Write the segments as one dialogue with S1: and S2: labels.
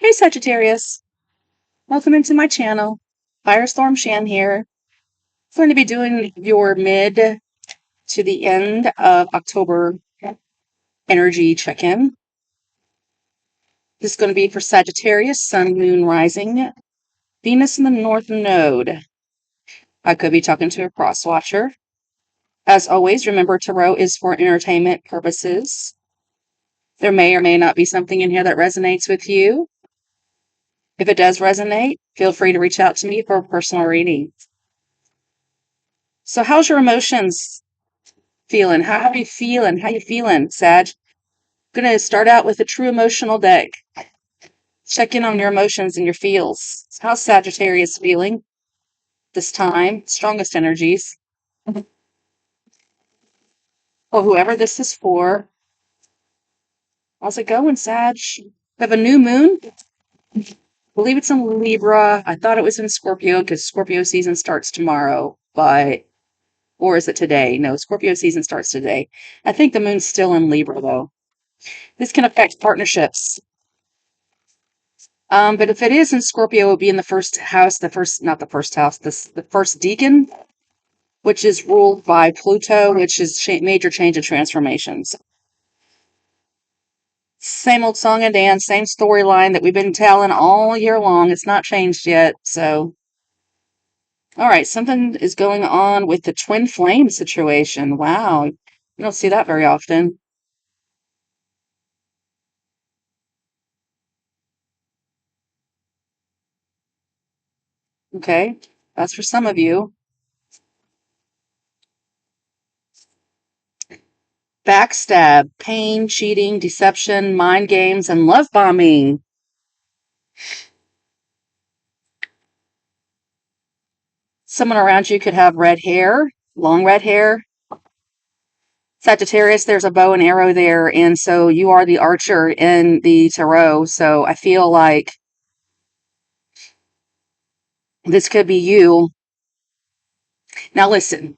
S1: Hey Sagittarius, welcome into my channel. Firestorm Shan here. I'm going to be doing your mid to the end of October energy check-in. This is going to be for Sagittarius, Sun, Moon, Rising, Venus in the North Node. I could be talking to a cross watcher. As always, remember Tarot is for entertainment purposes. There may or may not be something in here that resonates with you. If it does resonate, feel free to reach out to me for a personal reading. So how's your emotions feeling? How are you feeling? How you feeling, Sag? I'm gonna start out with a true emotional deck. Check in on your emotions and your feels. How's Sagittarius feeling this time? Strongest energies. Well, whoever this is for. How's it going, Sag? We have a new moon. I believe it's in Libra. I thought it was in Scorpio because Scorpio season starts tomorrow, or is it today? No, Scorpio season starts today. I think the moon's still in Libra though. This can affect partnerships. But if it is in Scorpio, it would be in the first house, not the first house, the first deacon, which is ruled by Pluto, which is major change and transformations. Same old song and dance, same storyline that we've been telling all year long. It's not changed yet. So, all right, something is going on with the twin flame situation. Wow, you don't see that very often. Okay, that's for some of you. Backstab, pain, cheating, deception, mind games, and love bombing. Someone around you could have red hair, long red hair. Sagittarius, there's a bow and arrow there, and so you are the archer in the tarot. So I feel like this could be you. Now listen,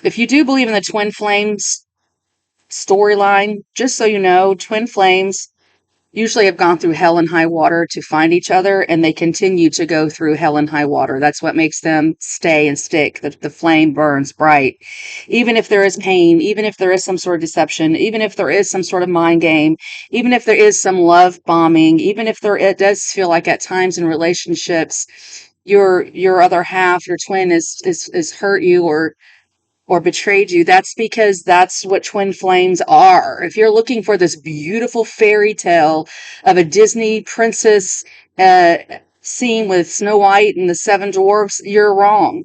S1: if you do believe in the twin flames storyline, just so you know, twin flames usually have gone through hell and high water to find each other, and they continue to go through hell and high water. That's what makes them stay and stick. The flame burns bright. Even if there is pain, even if there is some sort of deception, even if there is some sort of mind game, even if there is some love bombing, even if it does feel like at times in relationships, your other half, your twin is hurt you or betrayed you, that's because that's what twin flames are. If you're looking for this beautiful fairy tale of a Disney princess scene with Snow White and the seven dwarfs, you're wrong.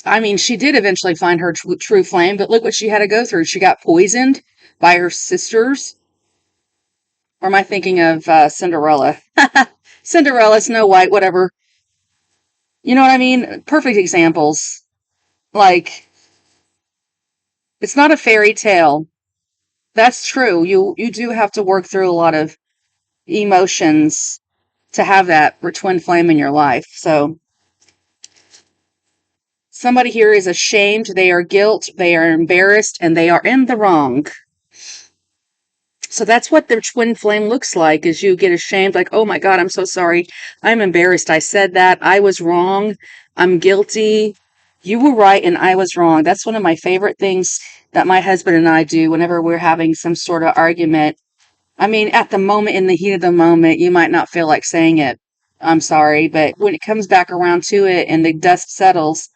S1: I mean, she did eventually find her true flame, but look what she had to go through. She got poisoned by her sisters. Or am I thinking of Cinderella? Cinderella, Snow White, whatever. You know what I mean? Perfect examples. Like, it's not a fairy tale. That's true. You do have to work through a lot of emotions to have that twin flame in your life. So somebody here is ashamed, they are guilt, they are embarrassed, and they are in the wrong. So that's what their twin flame looks like, is you get ashamed, like, oh my God, I'm so sorry. I'm embarrassed. I said that. I was wrong. I'm guilty. You were right and I was wrong. That's one of my favorite things that my husband and I do whenever we're having some sort of argument. I mean, at the moment, in the heat of the moment, you might not feel like saying it. I'm sorry, but when it comes back around to it and the dust settles,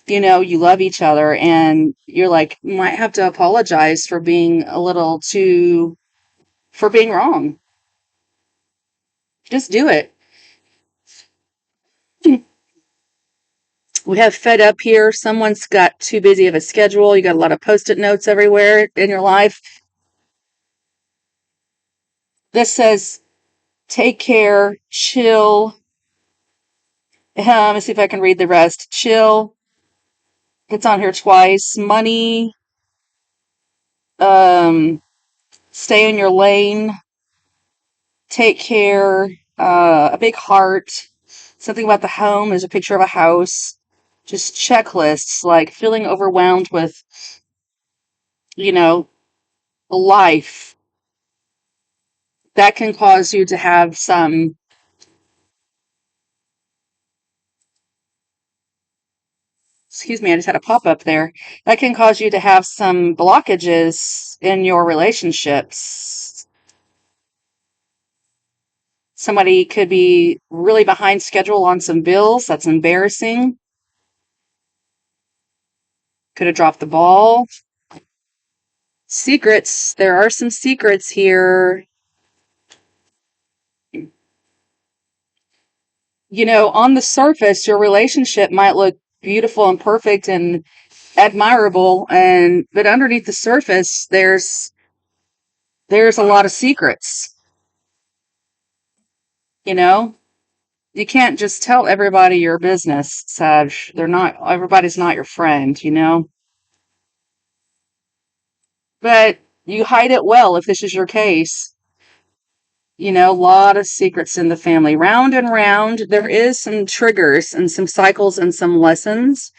S1: you love each other and you're like, might have to apologize for being for being wrong. Just do it. We have fed up here. Someone's got too busy of a schedule. You got a lot of post-it notes everywhere in your life. This says, take care, chill. Let me see if I can read the rest. Chill. It's on here twice. Money. Um, stay in your lane. Take care. A big heart. Something about the home. There's a picture of a house. Just checklists, like feeling overwhelmed with, you know, life. that can cause you to have some, excuse me, I just had a pop up there. That can cause you to have some blockages in your relationships. Somebody could be really behind schedule on some bills. That's embarrassing. Could have dropped the ball. Secrets. There are some secrets here. You know, on the surface, your relationship might look beautiful and perfect and admirable, but underneath the surface, there's a lot of secrets. You know, you can't just tell everybody your business, Sag. Everybody's not your friend, you know? But you hide it well if this is your case. You know, a lot of secrets in the family. Round and round, there is some triggers and some cycles and some lessons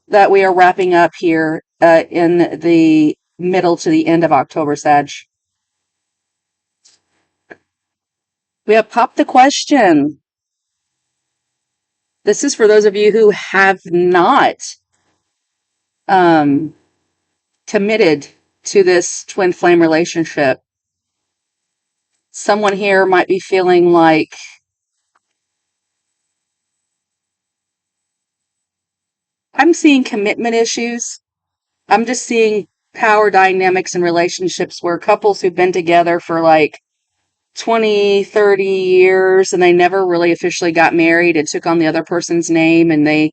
S1: that we are wrapping up here in the middle to the end of October, Sag. We have popped the question. This is for those of you who have not um, committed to this twin flame relationship. Someone here might be feeling like, I'm seeing commitment issues. I'm just seeing power dynamics in relationships where couples who've been together for like 20, 30 years and they never really officially got married and took on the other person's name, and they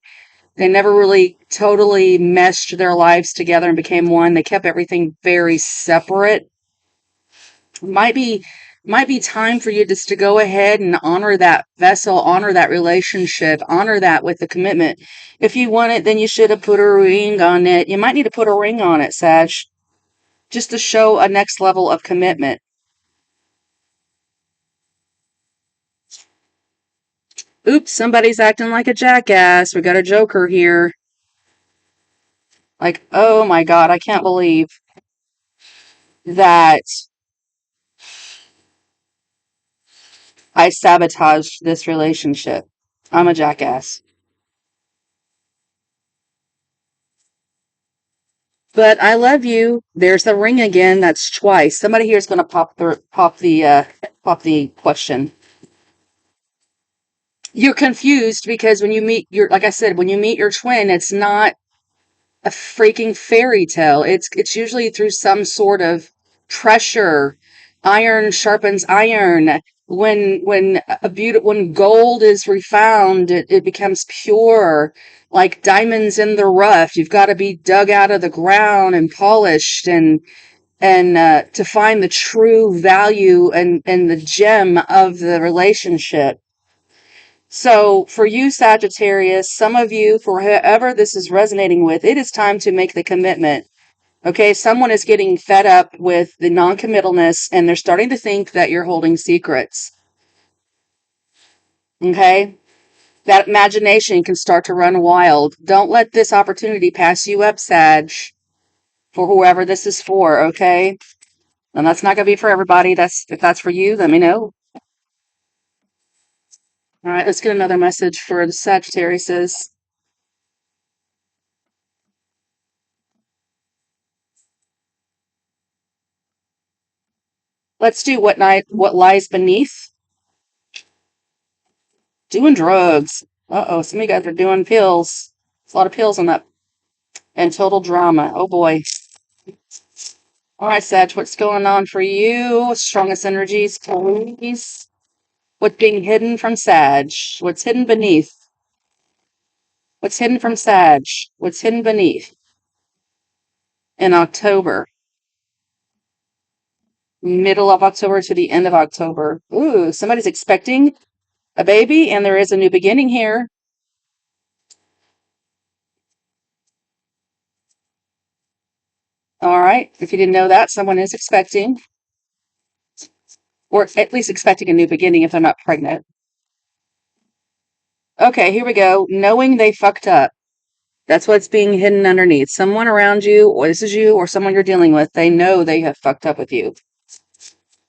S1: never really totally meshed their lives together and became one. They kept everything very separate. Might be time for you just to go ahead and honor that vessel, honor that relationship, honor that with the commitment. If you want it, then you should have put a ring on it. You might need to put a ring on it, Sag, just to show a next level of commitment. Oops, somebody's acting like a jackass. We got a joker here. Like, oh my God, I can't believe that I sabotaged this relationship. I'm a jackass. But I love you. There's the ring again. That's twice. Somebody here is going to pop the question. You're confused because when you meet like I said, when you meet your twin, it's not a freaking fairy tale. It's usually through some sort of pressure. Iron sharpens iron. When gold is refound, it becomes pure, like diamonds in the rough. You've got to be dug out of the ground and polished and to find the true value and the gem of the relationship. So for you, Sagittarius, some of you, for whoever this is resonating with, it is time to make the commitment. Okay, someone is getting fed up with the non-committalness and they're starting to think that you're holding secrets. Okay, that imagination can start to run wild. Don't let this opportunity pass you up, Sag, for whoever this is for, okay? And that's not going to be for everybody. If that's for you, let me know. All right, let's get another message for the Sagittariuses. Let's do what lies beneath. Doing drugs. Uh-oh, some of you guys are doing pills. There's a lot of pills on that. And total drama. Oh boy. All right, Sag, what's going on for you? Strongest energies, please. What's being hidden from Sag? What's hidden beneath? What's hidden from Sag? What's hidden beneath? In October. Middle of October to the end of October. Ooh, somebody's expecting a baby, and there is a new beginning here. All right. If you didn't know that, someone is expecting, or at least expecting a new beginning if they're not pregnant. Okay, here we go. Knowing they fucked up. That's what's being hidden underneath. Someone around you, or this is you, or someone you're dealing with, they know they have fucked up with you.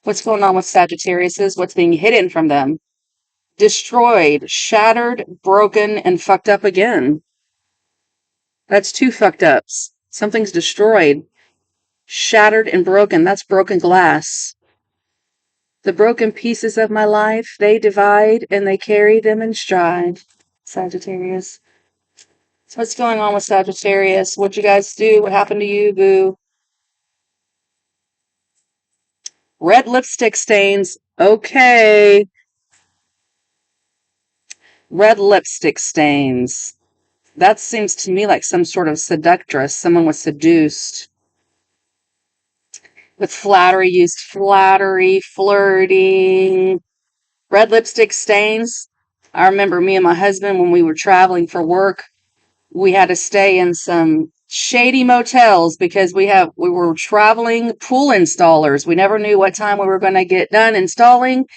S1: What's going on with Sagittarius? What's being hidden from them? Destroyed, shattered, broken, and fucked up again. That's two fucked ups. Something's destroyed, shattered, and broken. That's broken glass. The broken pieces of my life, they divide and they carry them in stride. Sagittarius. So what's going on with Sagittarius? What'd you guys do? What happened to you, boo? Red lipstick stains. Okay. Red lipstick stains. That seems to me like some sort of seductress. Someone was seduced. With flattery, used flattery, flirting. Red lipstick stains. I remember me and my husband when we were traveling for work, we had to stay in some shady motels because we were traveling pool installers. We never knew what time we were going to get done installing,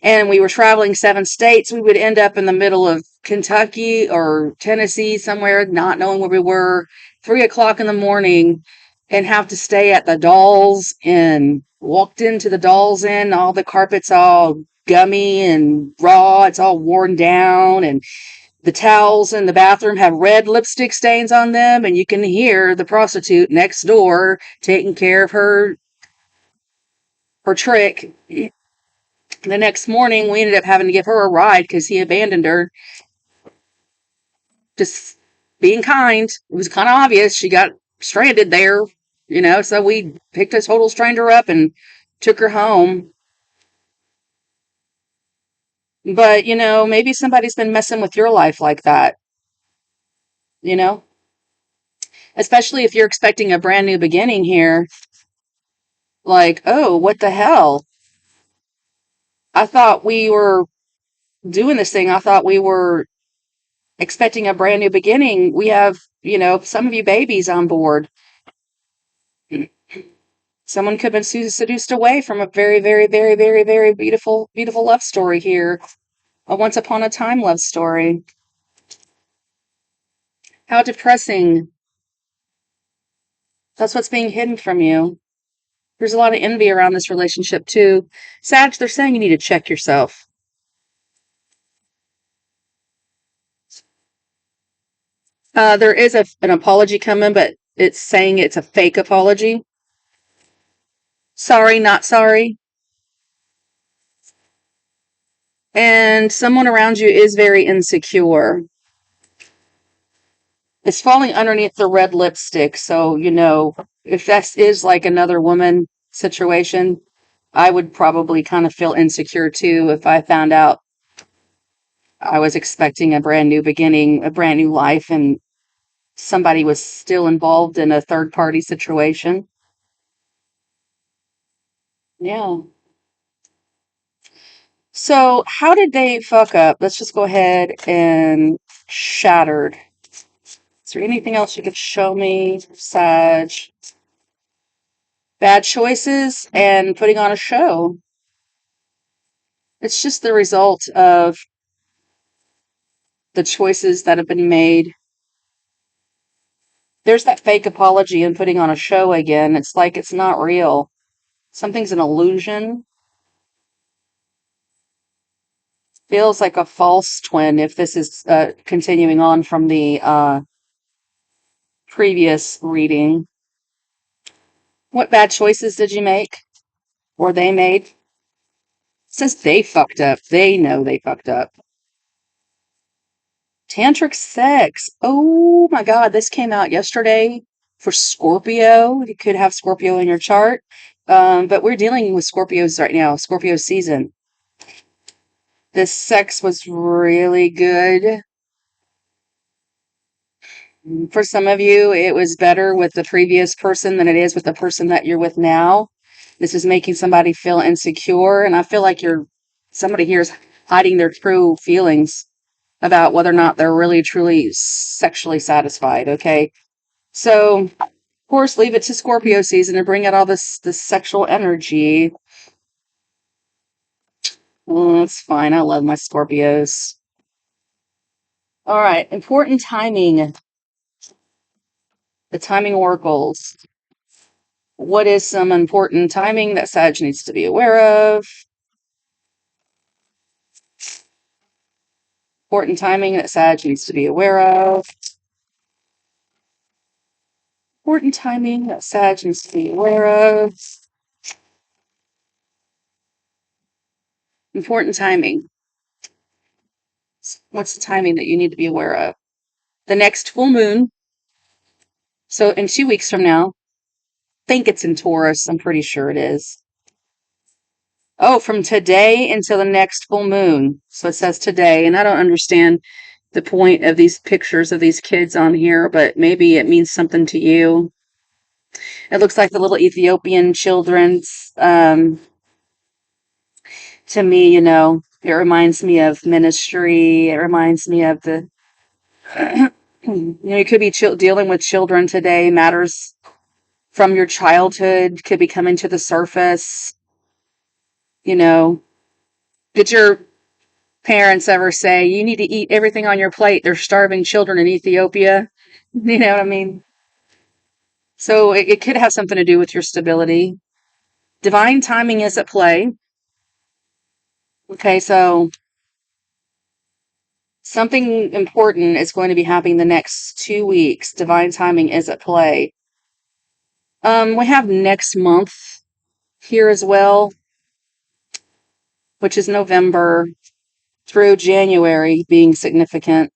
S1: and we were traveling 7 states. We would end up in the middle of Kentucky or Tennessee somewhere, not knowing where we were, 3 o'clock in the morning, and have to stay at the Dolls Inn. Walked into the Dolls Inn, all the carpets all gummy and raw. It's all worn down, and the towels in the bathroom have red lipstick stains on them, and you can hear the prostitute next door taking care of her trick. The next morning, we ended up having to give her a ride because he abandoned her. Just being kind. It was kind of obvious she got stranded there, so we picked a total stranger up and took her home. But, maybe somebody's been messing with your life like that, you know? Especially if you're expecting a brand new beginning here. Like, oh, what the hell? I thought we were doing this thing. I thought we were expecting a brand new beginning. We have, some of you babies on board. Someone could have been seduced away from a very, very, very, very, very beautiful, beautiful love story here. A once upon a time love story. How depressing. That's what's being hidden from you. There's a lot of envy around this relationship, too. Sag, they're saying you need to check yourself. There is an apology coming, but it's saying it's a fake apology. Sorry, not sorry. And someone around you is very insecure. It's falling underneath the red lipstick. So, if that is like another woman situation, I would probably kind of feel insecure too if I found out I was expecting a brand new beginning, a brand new life, and somebody was still involved in a third party situation. Yeah. So, how did they fuck up? Let's just go ahead and shattered. Is there anything else you could show me, Sag? Bad choices and putting on a show. It's just the result of the choices that have been made. There's that fake apology and putting on a show again. It's like it's not real. Something's an illusion. Feels like a false twin if this is continuing on from the previous reading. What bad choices did you make? Or they made? Since they fucked up, they know they fucked up. Tantric sex. Oh my God, this came out yesterday for Scorpio. You could have Scorpio in your chart. But we're dealing with Scorpios right now, Scorpio season. This sex was really good. For some of you, it was better with the previous person than it is with the person that you're with now. This is making somebody feel insecure, and I feel like somebody here is hiding their true feelings about whether or not they're really truly sexually satisfied. Okay, so of course, leave it to Scorpio season to bring out all this sexual energy. Well, that's fine. I love my Scorpios. All right, important timing. The timing oracles. What is some important timing that Sag needs to be aware of? Important timing that Sag needs to be aware of. Important timing that Sag needs to be aware of. Important timing. What's the timing that you need to be aware of? The next full moon. So in 2 weeks from now, I think it's in Taurus. I'm pretty sure it is. Oh, from today until the next full moon. So it says today, and I don't understand the point of these pictures of these kids on here, but maybe it means something to you. It looks like the little Ethiopian children's, to me, it reminds me of ministry. It reminds me of the, you could be dealing with children today, matters from your childhood could be coming to the surface. Did your parents ever say, you need to eat everything on your plate? There's starving children in Ethiopia. You know what I mean? So it could have something to do with your stability. Divine timing is at play. Okay, so something important is going to be happening the next 2 weeks. Divine timing is at play. We have next month here as well, which is November through January being significant.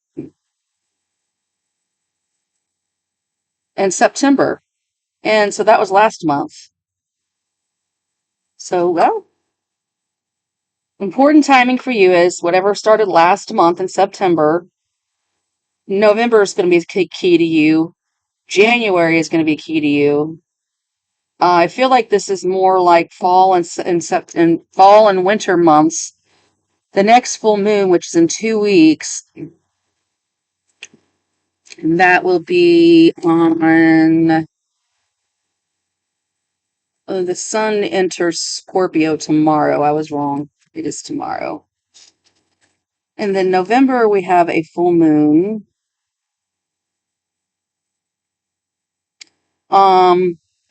S1: And September. And so that was last month. So, well, important timing for you is whatever started last month in September. November is going to be key to you. January is going to be key to you. I feel like this is more like fall and fall and winter months. The next full moon, which is in 2 weeks, that will be on. The sun enters Scorpio tomorrow. I was wrong. It is tomorrow. And then November, we have a full moon.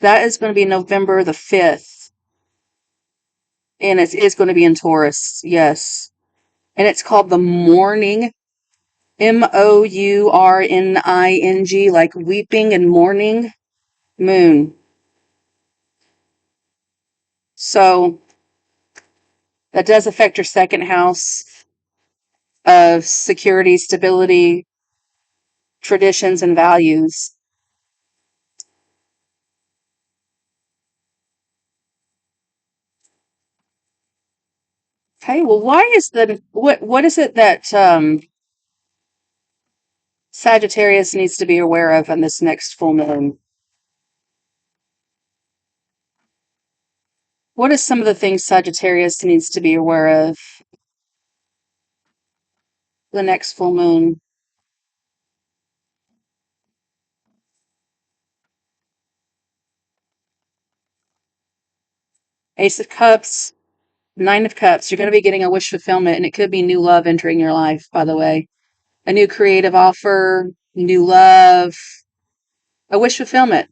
S1: That is going to be November the 5th. And it is going to be in Taurus. Yes. And it's called the Mourning. Mourning, like weeping and mourning moon. So that does affect your second house of security, stability, traditions, and values. Okay, well, why is what is it that Sagittarius needs to be aware of on this next full moon? What are some of the things Sagittarius needs to be aware of the next full moon? Ace of Cups, Nine of Cups. You're going to be getting a wish fulfillment, and it could be new love entering your life, by the way. A new creative offer, new love, a wish fulfillment.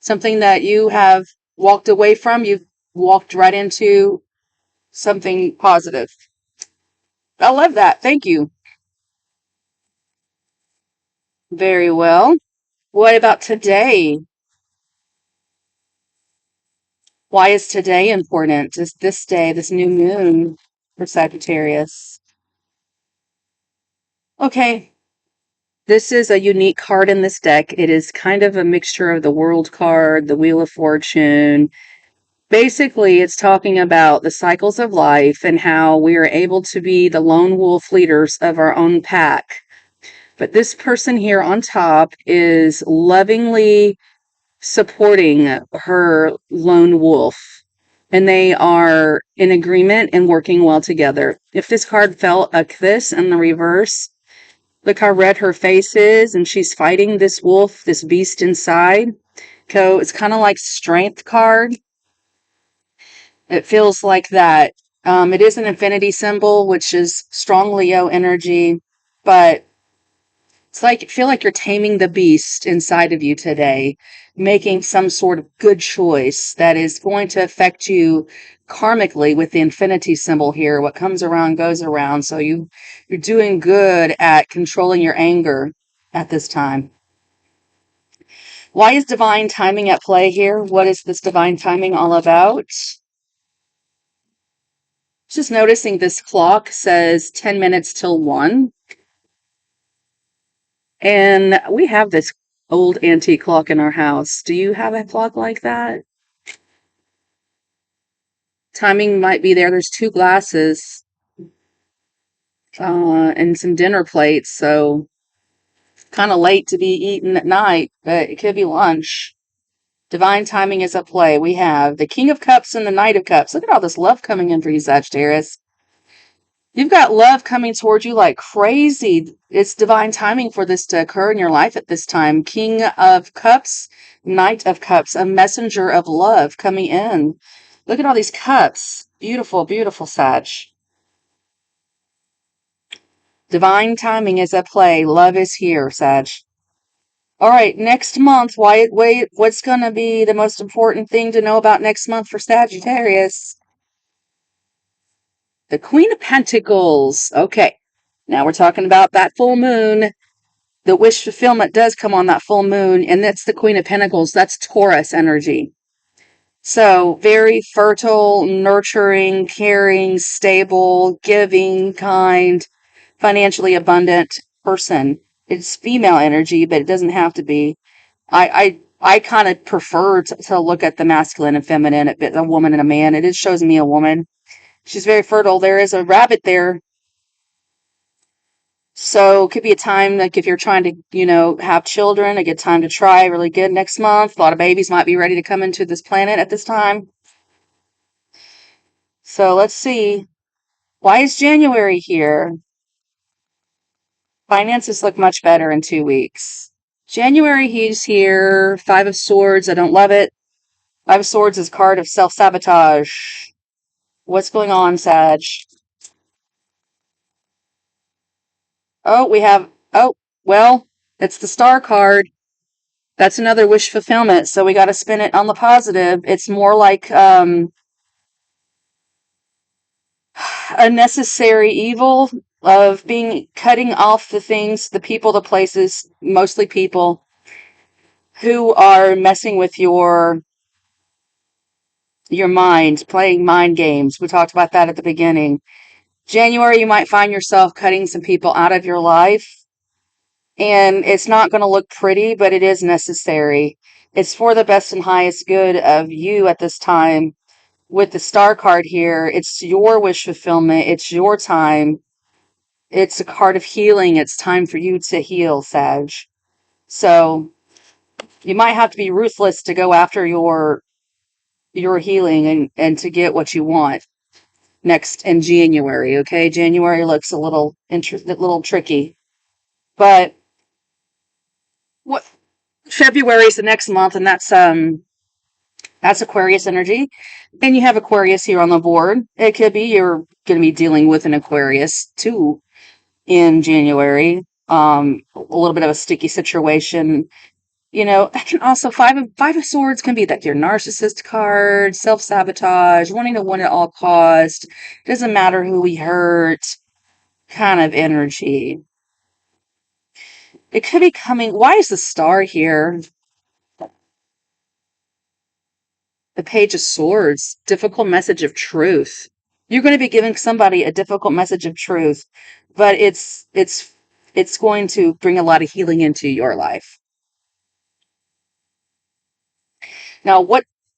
S1: Something that you have walked away from, you've walked right into something positive. I love that. Thank you. Very well. What about today? Why is today important? Just this day, this new moon for Sagittarius. Okay, this is a unique card in this deck. It is kind of a mixture of the World card, the Wheel of Fortune. Basically, it's talking about the cycles of life and how we are able to be the lone wolf leaders of our own pack. But this person here on top is lovingly supporting her lone wolf, and they are in agreement and working well together. If this card felt like this in the reverse, look how red her face is, and she's fighting this wolf, this beast inside. So it's kind of like strength card. It feels like that. It is an infinity symbol, which is strong Leo energy, but It's like, I feel like you're taming the beast inside of you today, making some sort of good choice that is going to affect you karmically with the infinity symbol here. What comes around goes around. So you're doing good at controlling your anger at this time. Why is divine timing at play here? What is this divine timing all about? Just noticing this clock says 10 minutes till 1. And we have this old antique clock in our house. Do you have a clock like that? Timing might be there. There's 2 glasses and some dinner plates. So kind of late to be eaten at night, but it could be lunch. Divine timing is at play. We have the King of Cups and the Knight of Cups. Look at all this love coming in for you, Sagittarius. You've got love coming towards you like crazy. It's divine timing for this to occur in your life at this time. King of Cups, Knight of Cups, a messenger of love coming in. Look at all these cups. Beautiful, beautiful, Sag. Divine timing is at play. Love is here, Sag. All right, next month, what's going to be the most important thing to know about next month for Sagittarius? The Queen of Pentacles. Okay, now we're talking about that full moon. The wish fulfillment does come on that full moon, and that's the Queen of Pentacles. That's Taurus energy. So, very fertile, nurturing, caring, stable, giving, kind, financially abundant person. It's female energy, but it doesn't have to be. I kind of prefer to look at the masculine and feminine, a woman and a man. It shows me a woman. She's very fertile. There is a rabbit there. So it could be a time like if you're trying to, have children, a good time to try really good next month. A lot of babies might be ready to come into this planet at this time. So let's see. Why is January here? Finances look much better in 2 weeks. January, he's here. 5 of Swords. I don't love it. 5 of Swords is card of self-sabotage. What's going on, Sag? Oh, well, it's the Star card. That's another wish fulfillment. So we got to spin it on the positive. It's more like a necessary evil of cutting off the things, the people, the places, mostly people who are messing with your mind, playing mind games. We talked about that at the beginning. January, you might find yourself cutting some people out of your life, and it's not going to look pretty, but it is necessary. It's for the best and highest good of you at this time. With the Star card here, it's your wish fulfillment. It's your time. It's a card of healing. It's time for you to heal, Sag. So you might have to be ruthless to go after your healing and to get what you want next in January. Okay, January looks a little tricky, but what February is the next month, and that's Aquarius energy, and you have Aquarius here on the board. It could be you're going to be dealing with an Aquarius too in January. A little bit of a sticky situation. That can also five of swords can be that your narcissist card, self-sabotage, wanting to win at all cost, doesn't matter who we hurt, kind of energy. It could be coming. Why is the Star here? The Page of Swords, difficult message of truth. You're going to be giving somebody a difficult message of truth, but it's going to bring a lot of healing into your life. Now,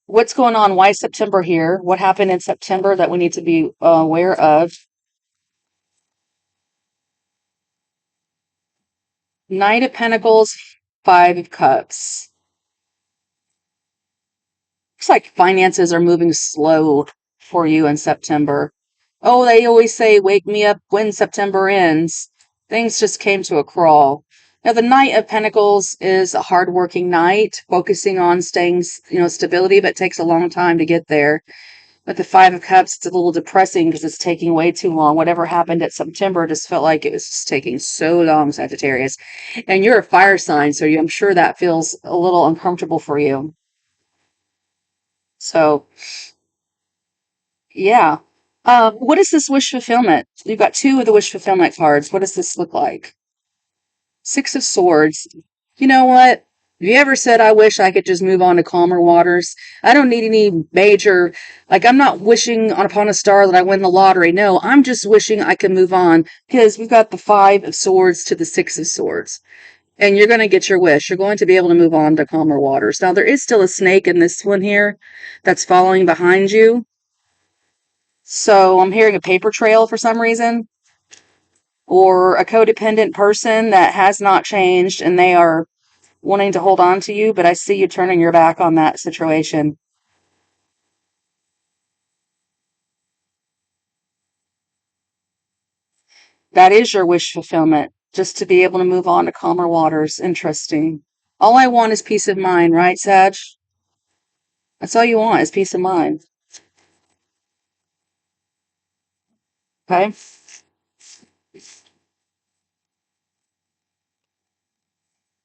S1: what's going on? Why is September here? What happened in September that we need to be aware of? Knight of Pentacles, 5 of Cups. Looks like finances are moving slow for you in September. Oh, they always say, wake me up when September ends. Things just came to a crawl. Now, the Knight of Pentacles is a hardworking knight, focusing on staying, stability, but takes a long time to get there. But the Five of Cups, it's a little depressing because it's taking way too long. Whatever happened at September just felt like it was just taking so long, Sagittarius. And you're a fire sign, so I'm sure that feels a little uncomfortable for you. So, yeah. What is this wish fulfillment? You've got two of the wish fulfillment cards. What does this look like? Six of Swords. You know what? Have you ever said, I wish I could just move on to calmer waters? I don't need any major, like, I'm not wishing upon a star that I win the lottery. No, I'm just wishing I could move on because we've got the Five of Swords to the Six of Swords. And you're going to get your wish. You're going to be able to move on to calmer waters. Now, there is still a snake in this one here that's following behind you. So I'm hearing a paper trail for some reason, or a codependent person that has not changed and they are wanting to hold on to you, but I see you turning your back on that situation. That is your wish fulfillment, just to be able to move on to calmer waters. Interesting. All I want is peace of mind, right, Sag? That's all you want is peace of mind. Okay?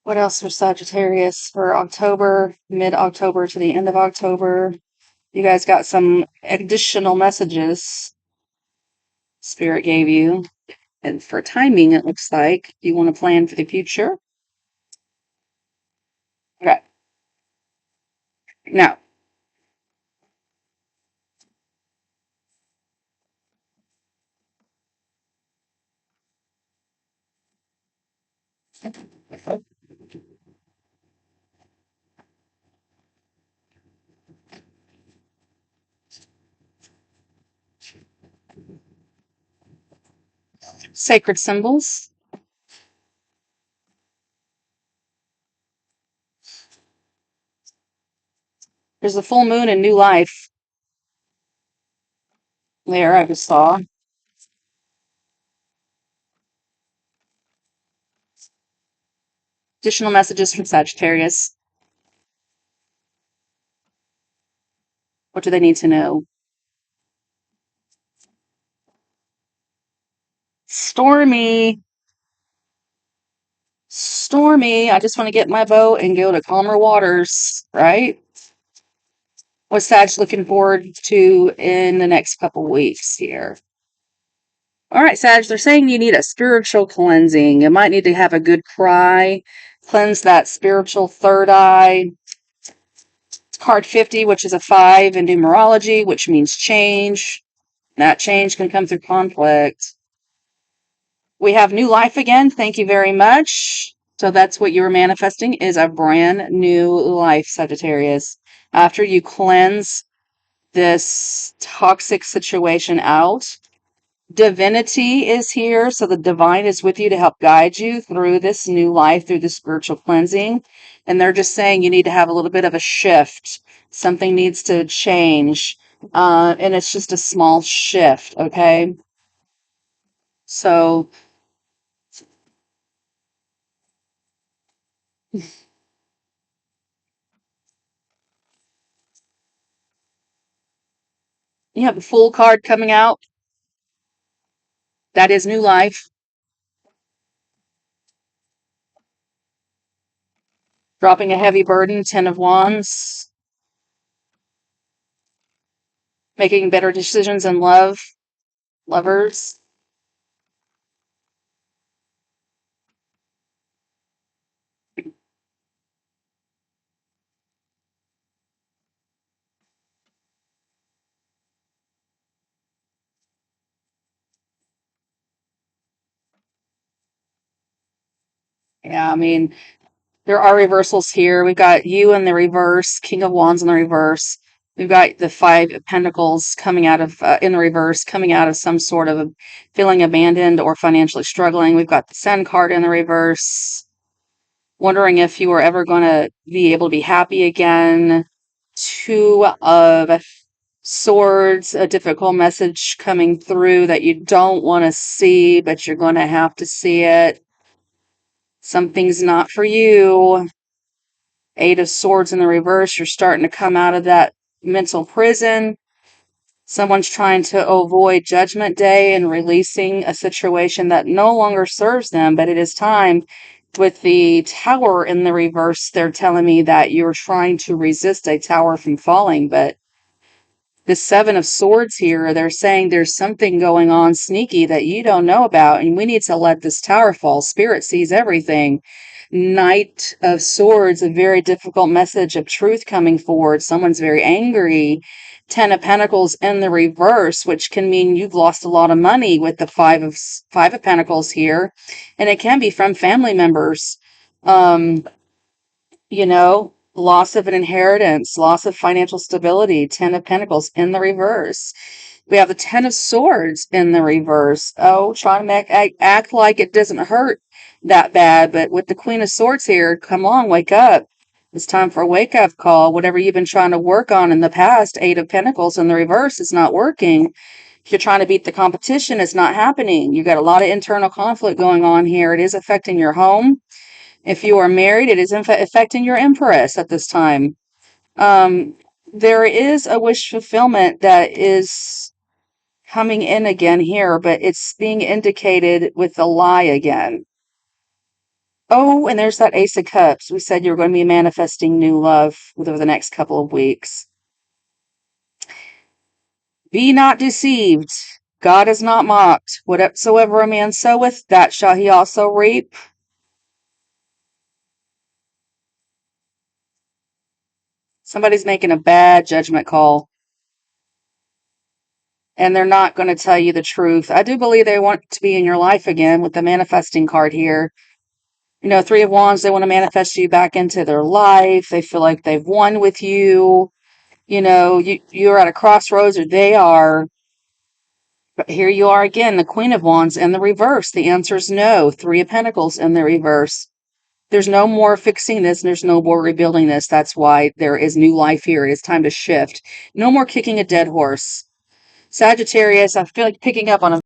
S1: What else for Sagittarius for October, mid-October to the end of October? You guys got some additional messages Spirit gave you. And for timing, it looks like you want to plan for the future. Okay. Now, sacred symbols. There's a full moon and new life there, I just saw. Additional messages from Sagittarius. What do they need to know? Stormy. Stormy. I just want to get my boat and go to calmer waters, right? What's Sag looking forward to in the next couple weeks here? All right, Sag, they're saying you need a spiritual cleansing. You might need to have a good cry, cleanse that spiritual third eye. It's card 50, which is a 5 in numerology, which means change. That change can come through conflict. We have new life again. Thank you very much. So that's what you were manifesting is a brand new life, Sagittarius. After you cleanse this toxic situation out, divinity is here. So the divine is with you to help guide you through this new life, through the spiritual cleansing. And they're just saying you need to have a little bit of a shift. Something needs to change. And it's just a small shift, okay? So you have the Fool card coming out. That is new life. Dropping a heavy burden, 10 of Wands. Making better decisions in love, lovers. Yeah, I mean, there are reversals here. We've got you in the reverse, King of Wands in the reverse. We've got the Five of Pentacles coming out of, in the reverse, coming out of some sort of feeling abandoned or financially struggling. We've got the Sun card in the reverse. Wondering if you were ever going to be able to be happy again. Two of Swords, a difficult message coming through that you don't want to see, but you're going to have to see it. Something's not for you. Eight of Swords in the reverse. You're starting to come out of that mental prison. Someone's trying to avoid Judgment Day and releasing a situation that no longer serves them, but it is time. With the Tower in the reverse, they're telling me that you're trying to resist a tower from falling, but the Seven of Swords here, they're saying there's something going on sneaky that you don't know about, and we need to let this tower fall. Spirit sees everything. Knight of Swords, a very difficult message of truth coming forward. Someone's very angry. Ten of Pentacles in the reverse, which can mean you've lost a lot of money with the Five of Pentacles here, and it can be from family members. Loss of an inheritance, loss of financial stability. Ten of Pentacles in the reverse. We have the Ten of Swords in the reverse. Oh, trying to act like it doesn't hurt that bad. But with the Queen of Swords here, come on, wake up. It's time for a wake-up call. Whatever you've been trying to work on in the past, Eight of Pentacles in the reverse, is not working. If you're trying to beat the competition, it's not happening. You've got a lot of internal conflict going on here. It is affecting your home. If you are married, it is affecting your Empress at this time. There is a wish fulfillment that is coming in again here, but it's being indicated with the lie again. Oh, and there's that Ace of Cups. We said you were going to be manifesting new love over the next couple of weeks. Be not deceived. God is not mocked. Whatsoever a man soweth, that shall he also reap. Somebody's making a bad judgment call, and they're not going to tell you the truth. I do believe they want to be in your life again with the manifesting card here. Three of Wands, they want to manifest you back into their life. They feel like they've won with you. You're at a crossroads, or they are. But here you are again, the Queen of Wands in the reverse. The answer is no. Three of Pentacles in the reverse. There's no more fixing this. There's no more rebuilding this. That's why there is new life here. It is time to shift. No more kicking a dead horse. Sagittarius, I feel like picking up on a